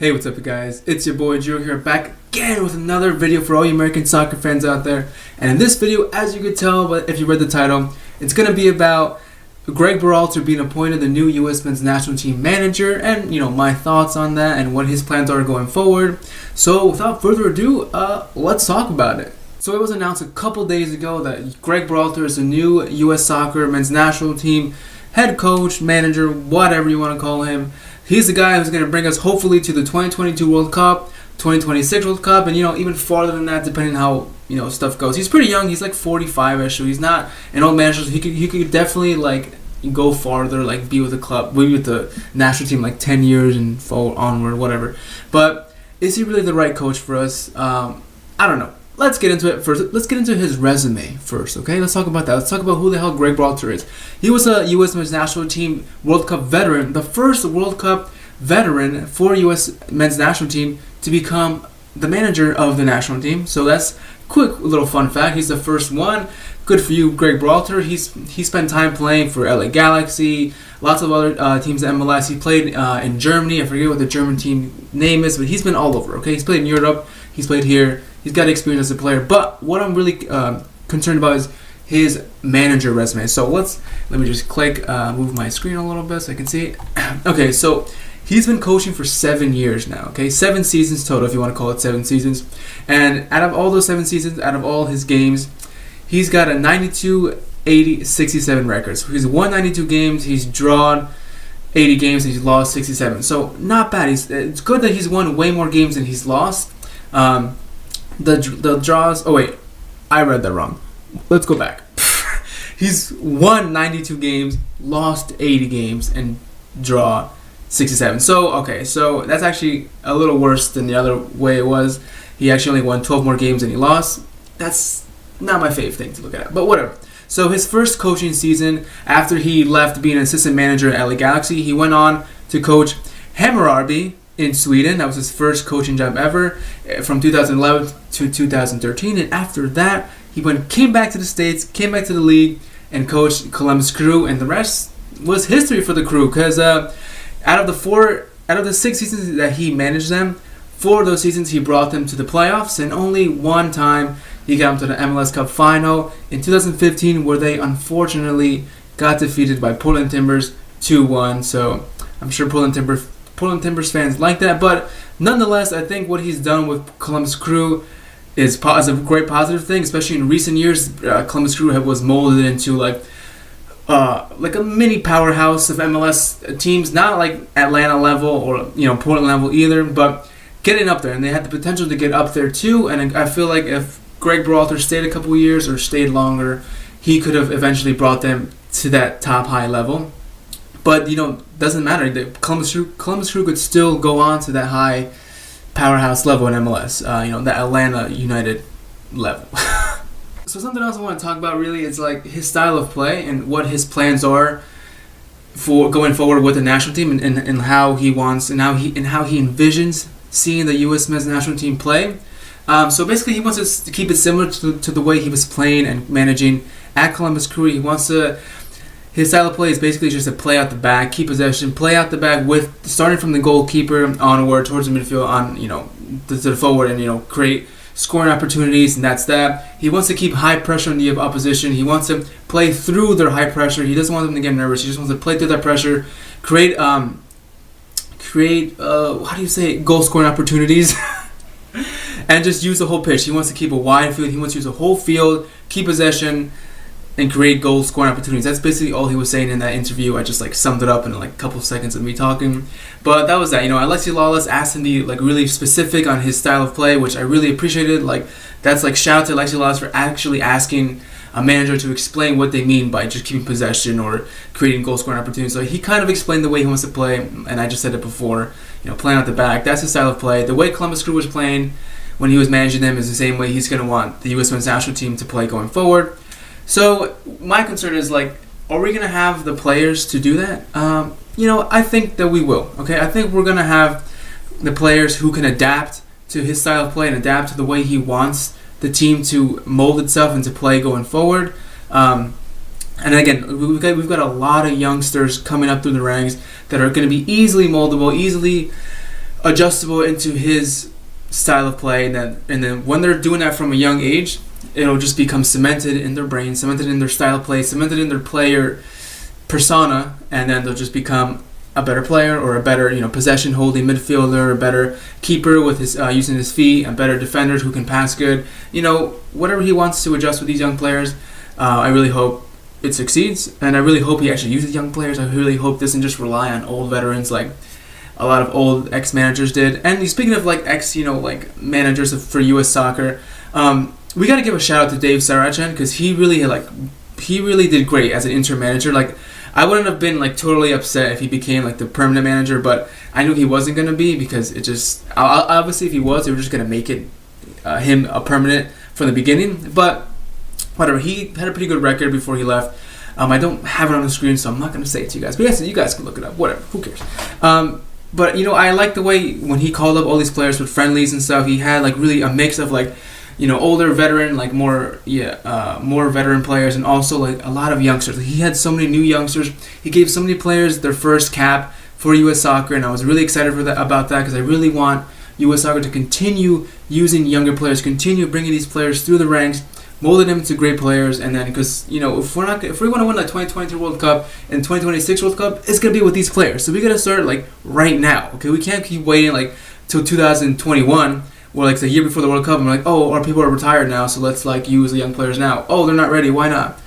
Hey, what's up, you guys? It's your boy Drew here, back again with another video for all you American soccer fans out there. And in this video, as you could tell, but if you read the title, it's going to be about Gregg Berhalter being appointed the new U.S. men's national team manager, and my thoughts on that and what his plans are going forward. So without further ado, let's talk about it. So it was announced a couple days ago that Gregg Berhalter is the new U.S. soccer men's national team head coach, manager, whatever you want to call him. He's the guy who's going to bring us hopefully to the 2022 World Cup, 2026 World Cup, and even farther than that, depending on how stuff goes. He's pretty young. He's like 45ish, so he's not an old manager. So he could definitely go farther, be with the club, be with the national team 10 years and forward, onward, whatever. But is he really the right coach for us? I don't know. Let's get into it first. Let's get into his resume first, okay? Let's talk about that. Let's talk about who the hell Gregg Berhalter is. He was a U.S. men's national team World Cup veteran, the first World Cup veteran for U.S. men's national team to become the manager of the national team. So that's quick little fun fact. He's the first one. Good for you, Gregg Berhalter. He spent time playing for LA Galaxy, lots of other teams at MLS. He played in Germany. I forget what the German team name is, but he's been all over, okay? He's played in Europe. He's played here. He's got experience as a player, but what I'm really concerned about is his manager resume. So let me just move my screen a little bit so I can see it. Okay, so he's been coaching for 7 years now. Okay, 7 seasons total, if you want to call it 7 seasons. And out of all those 7 seasons, out of all his games, he's got a 92, 80, 67 record. So he's won 92 games. He's drawn 80 games, and he's lost 67. So not bad. It's good that he's won way more games than he's lost. The draws. Oh wait, I read that wrong. Let's go back. He's won 92 games, lost 80 games, and draw 67. So that's actually a little worse than the other way it was. He actually only won 12 more games than he lost. That's not my favorite thing to look at, but whatever. So his first coaching season after he left being an assistant manager at LA Galaxy, he went on to coach Hammarby in Sweden. That was his first coaching job ever, from 2011 to 2013. And after that, he came back to the States, came back to the league, and coached Columbus Crew. And the rest was history for the Crew, because out of the 6 seasons that he managed them, 4 of those seasons he brought them to the playoffs, and only one time he got them to the MLS Cup final in 2015, where they unfortunately got defeated by Portland Timbers 2-1. So I'm sure Portland Timbers fans like that, but nonetheless, I think what he's done with Columbus Crew is a great positive thing. Especially in recent years, Columbus Crew was molded into like a mini powerhouse of MLS teams, not like Atlanta level or Portland level either, but getting up there, and they had the potential to get up there too. And I feel like if Gregg Berhalter stayed a couple years or stayed longer, he could have eventually brought them to that top high level. But doesn't matter. The Columbus Crew could still go on to that high powerhouse level in MLS. The Atlanta United level. So something else I want to talk about really is his style of play and what his plans are for going forward with the national team, and how he wants and how he envisions seeing the U.S. men's national team play. So basically, he wants us to keep it similar to the way he was playing and managing at Columbus Crew. He wants to. His style of play is basically just to play out the back, keep possession, play out the back with starting from the goalkeeper onward towards the midfield to the forward, and create scoring opportunities, and that's that. He wants to keep high pressure on the opposition. He wants to play through their high pressure. He doesn't want them to get nervous. He just wants to play through that pressure, create goal scoring opportunities, and just use the whole pitch. He wants to keep a wide field. He wants to use the whole field, keep possession, and create goal scoring opportunities. That's basically all he was saying in that interview. I just summed it up in a couple of seconds of me talking. But that was that. Alexi Lawless asked him to be really specific on his style of play, which I really appreciated. That's shout out to Alexi Lawless for actually asking a manager to explain what they mean by just keeping possession or creating goal scoring opportunities. So he kind of explained the way he wants to play, and I just said it before. Playing out the back. That's his style of play. The way Columbus Crew was playing when he was managing them is the same way he's going to want the U.S. men's national team to play going forward. So my concern is are we going to have the players to do that? I think that we will. Okay, I think we're going to have the players who can adapt to his style of play and adapt to the way he wants the team to mold itself and to play going forward. And again, we've got a lot of youngsters coming up through the ranks that are going to be easily moldable, easily adjustable into his style of play, and then when they're doing that from a young age, it'll just become cemented in their brain, cemented in their style of play, cemented in their player persona, and then they'll just become a better player or a better possession holding midfielder, a better keeper with his using his feet, a better defender who can pass good. Whatever he wants to adjust with these young players, I really hope it succeeds, and I really hope he actually uses young players. I really hope this doesn't just rely on old veterans like a lot of old ex-managers did. And speaking of like managers for U.S. soccer, we got to give a shout out to Dave Sarachan, because he really did great as an interim manager. Like, I wouldn't have been like totally upset if he became like the permanent manager, but I knew he wasn't gonna be, because it just obviously if he was, they were just gonna make it him a permanent from the beginning. But whatever, he had a pretty good record before he left. I don't have it on the screen, so I'm not gonna say it to you guys. But yes, you guys can look it up. Whatever, who cares? But I like the way when he called up all these players with friendlies and stuff. He had like really a mix of like older veteran, like more veteran players, and also like a lot of youngsters. He had so many new youngsters. He gave so many players their first cap for U.S. Soccer, and I was really excited about that, because I really want U.S. Soccer to continue using younger players, continue bringing these players through the ranks, molding them into great players, and then because if we want to win the 2023 World Cup and 2026 World Cup, it's gonna be with these players. So we gotta start like right now. Okay, we can't keep waiting like till 2021. Or like the year before the World Cup, and we're like, oh, our people are retired now, so let's like use the young players now. Oh, they're not ready. Why not?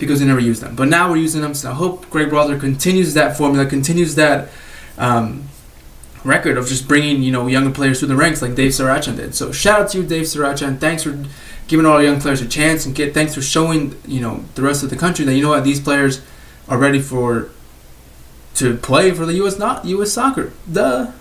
Because they never used them. But now we're using them. So I hope Gregg Berhalter continues that formula, continues that record of just bringing younger players through the ranks like Dave Sarachan did. So shout out to you, Dave Sarachan. Thanks for giving all our young players a chance, and thanks for showing the rest of the country that what, these players are ready to play for the U.S. soccer. Duh.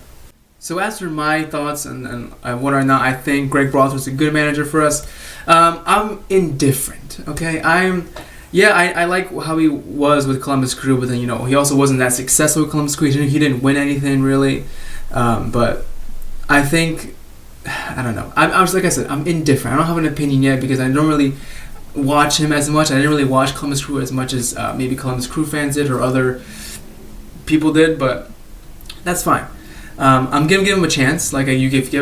So as for my thoughts and what or not I think Gregg Berhalter is a good manager for us, I'm indifferent. Okay, I like how he was with Columbus Crew, but then he also wasn't that successful with Columbus Crew. He didn't win anything really, but I think I don't know. I was like I said, I'm indifferent. I don't have an opinion yet, because I don't really watch him as much. I didn't really watch Columbus Crew as much as maybe Columbus Crew fans did or other people did, but that's fine. I'm gonna give him a chance, like you give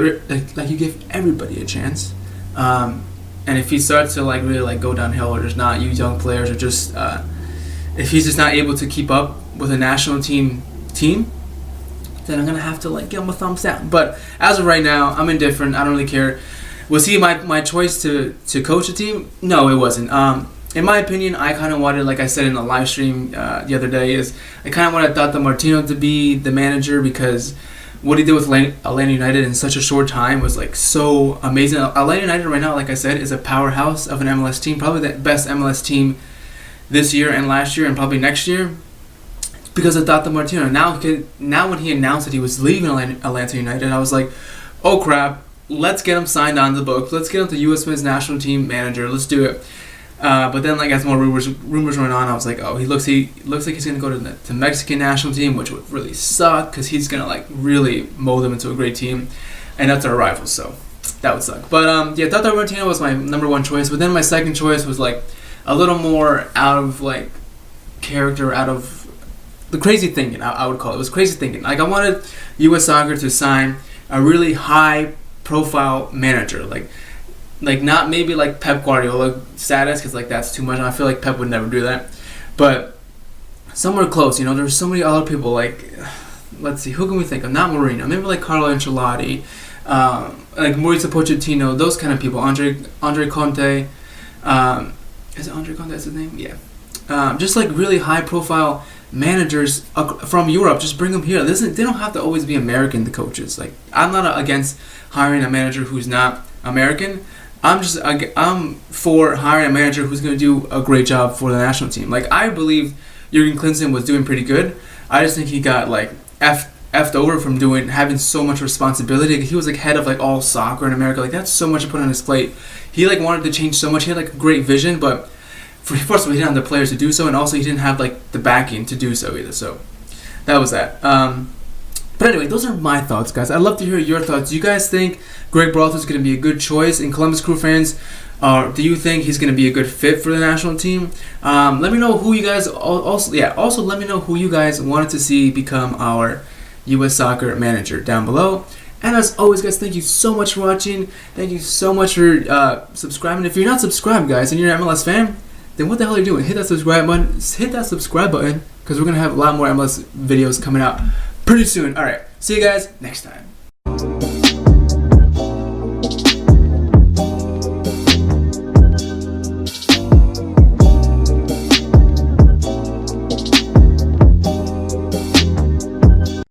everybody a chance. And if he starts to like really like go downhill, or just not use young players, or just if he's just not able to keep up with a national team, then I'm gonna have to like give him a thumbs down. But as of right now, I'm indifferent. I don't really care. Was he my choice to coach a team? No, it wasn't. In my opinion, I kind of wanted, like I said in the live stream the other day, is I kind of wanted Tata Martino to be the manager, because what he did with Atlanta United in such a short time was like so amazing. Atlanta United right now, like I said, is a powerhouse of an MLS team, probably the best MLS team this year and last year and probably next year, because of Tata Martino. Now when he announced that he was leaving Atlanta United, I was like, oh crap, let's get him signed on the books. Let's get him to U.S. Men's national team manager. Let's do it. But then, like as more rumors went on, I was like, oh, he looks like he's gonna go to the Mexican national team, which would really suck, because he's gonna like really mold them into a great team, and that's our rival, so that would suck. But Tata Martino was my number one choice. But then my second choice was like a little more out of like character, out of the crazy thinking. I would call it. It was crazy thinking. Like I wanted U.S. Soccer to sign a really high profile manager, like not maybe like Pep Guardiola status, because like that's too much. I feel like Pep would never do that, but somewhere close. There's so many other people. Like, let's see, who can we think of? Not Mourinho, maybe like Carlo Ancelotti, like Mauricio Pochettino, those kind of people. Andre Conte, is it Andre Conte? That's his name? Yeah. Just like really high profile managers from Europe. Just bring them here. They don't have to always be American, the coaches. Like, I'm not against hiring a manager who's not American. I'm for hiring a manager who's going to do a great job for the national team. Like, I believe Jurgen Klinsmann was doing pretty good. I just think he got like effed over from having so much responsibility. He was like head of like all soccer in America. Like, that's so much to put on his plate. He like wanted to change so much. He had like a great vision, but first of all, he didn't have the players to do so, and also he didn't have like the backing to do so either. So that was that. But anyway, those are my thoughts, guys. I'd love to hear your thoughts. Do you guys think Gregg Berhalter is going to be a good choice? In Columbus Crew fans, do you think he's going to be a good fit for the national team? Let me know who you guys also let me know who you guys wanted to see become our US Soccer Manager down below. And as always, guys, thank you so much for watching. Thank you so much for subscribing. If you're not subscribed, guys, and you're an MLS fan, then what the hell are you doing? Hit that subscribe button. Hit that subscribe button, because we're going to have a lot more MLS videos coming out pretty soon. All right. See you guys next time.